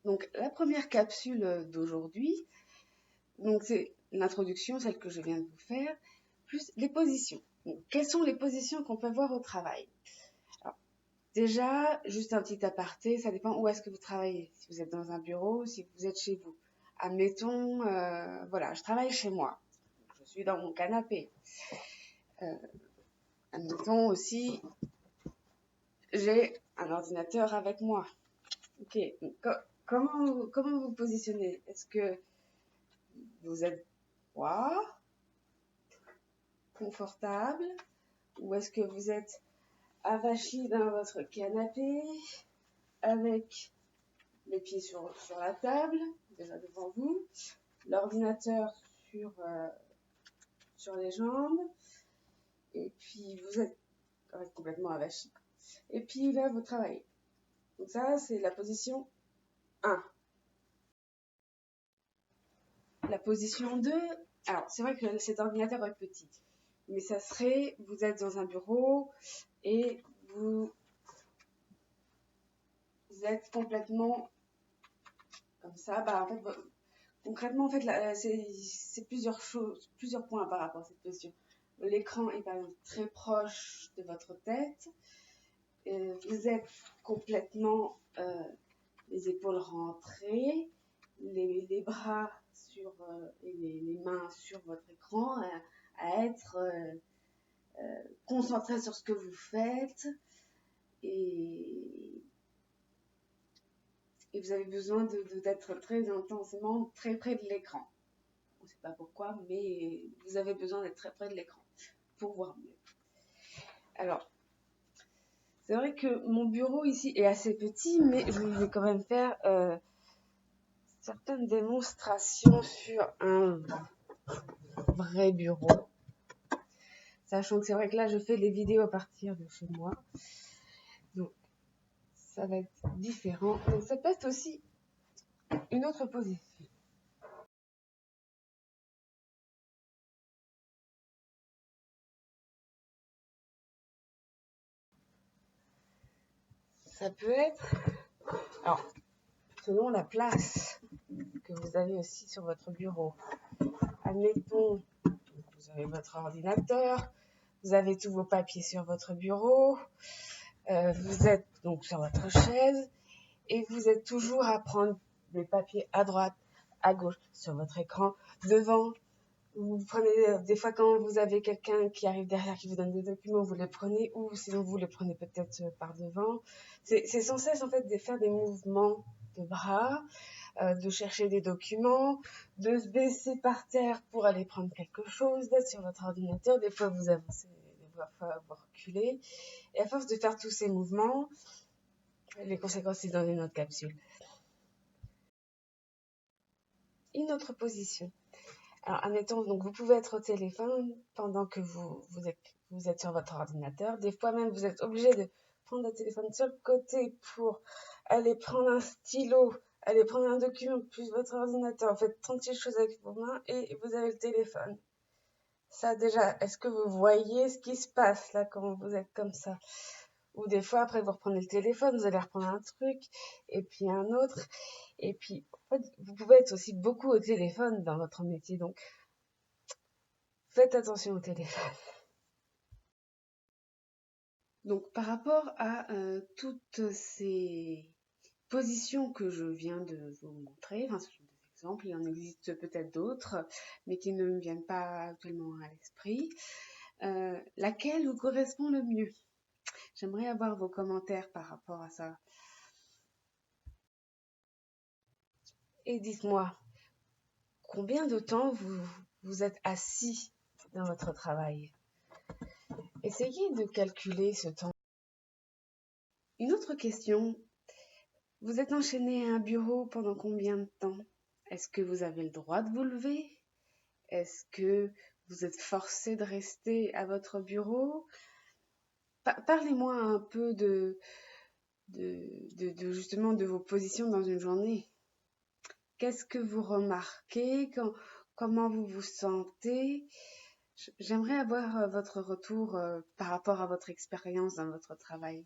Donc, la première capsule d'aujourd'hui, donc c'est l'introduction, celle que je viens de vous faire, plus les positions. Donc, quelles sont les positions qu'on peut voir au travail? Alors, déjà, juste un petit aparté, ça dépend où est-ce que vous travaillez. Si vous êtes dans un bureau, si vous êtes chez vous. Admettons, voilà, je travaille chez moi. Je suis dans mon canapé. Admettons aussi, j'ai un ordinateur avec moi. Ok, donc, comment vous positionnez? Est-ce que vous êtes droit, confortable, ou est-ce que vous êtes avachi dans votre canapé avec les pieds sur la table, déjà devant vous, l'ordinateur sur les jambes, et puis vous êtes complètement avachi. Et puis là, vous travaillez. Donc ça, c'est la position 1. La position 2, alors c'est vrai que cet ordinateur est petit, mais ça serait, vous êtes dans un bureau et vous êtes complètement comme ça. Bah, en fait, concrètement, en fait, c'est plusieurs choses, plusieurs points par rapport à cette position. L'écran est par exemple très proche de votre tête. Vous êtes complètement les épaules rentrées, les bras et les mains sur votre écran, à être concentré sur ce que vous faites. Et vous avez besoin d'être très intensément très près de l'écran. On ne sait pas pourquoi, mais vous avez besoin d'être très près de l'écran pour voir mieux. Alors, c'est vrai que mon bureau ici est assez petit, mais je vais quand même faire certaines démonstrations sur un vrai bureau. Sachant que c'est vrai que là, je fais les vidéos à partir de chez moi. Donc, ça va être différent. Donc, ça peut être aussi une autre position. Ça peut être, alors, selon la place que vous avez aussi sur votre bureau. Admettons, vous avez votre ordinateur, vous avez tous vos papiers sur votre bureau, vous êtes donc sur votre chaise et vous êtes toujours à prendre des papiers à droite, à gauche, sur votre écran, devant. Vous prenez, des fois quand vous avez quelqu'un qui arrive derrière, qui vous donne des documents, vous les prenez, ou sinon vous les prenez peut-être par devant. C'est sans cesse en fait de faire des mouvements de bras, de chercher des documents, de se baisser par terre pour aller prendre quelque chose, d'être sur votre ordinateur. Des fois vous avancez, des fois vous reculez. Et à force de faire tous ces mouvements, les conséquences c'est dans une autre capsule. Une autre position. Alors, admettons, donc vous pouvez être au téléphone pendant que vous êtes sur votre ordinateur. Des fois même, vous êtes obligé de prendre le téléphone sur le côté pour aller prendre un stylo, aller prendre un document, plus votre ordinateur. Vous faites 36 choses avec vos mains et vous avez le téléphone. Ça, déjà, est-ce que vous voyez ce qui se passe là quand vous êtes comme ça? Ou des fois, après, vous reprenez le téléphone, vous allez reprendre un truc, et puis un autre. Et puis, en fait, vous pouvez être aussi beaucoup au téléphone dans votre métier, donc faites attention au téléphone. Donc, par rapport à toutes ces positions que je viens de vous montrer, enfin, ce sont des exemples, il en existe peut-être d'autres, mais qui ne me viennent pas actuellement à l'esprit, laquelle vous correspond le mieux? J'aimerais avoir vos commentaires par rapport à ça. Et dites-moi, combien de temps vous êtes assis dans votre travail? Essayez de calculer ce temps. Une autre question, vous êtes enchaîné à un bureau pendant combien de temps? Est-ce que vous avez le droit de vous lever? Est-ce que vous êtes forcé de rester à votre bureau? Parlez-moi un peu justement de vos positions dans une journée. Qu'est-ce que vous remarquez? Comment vous vous sentez? J'aimerais avoir votre retour par rapport à votre expérience dans votre travail.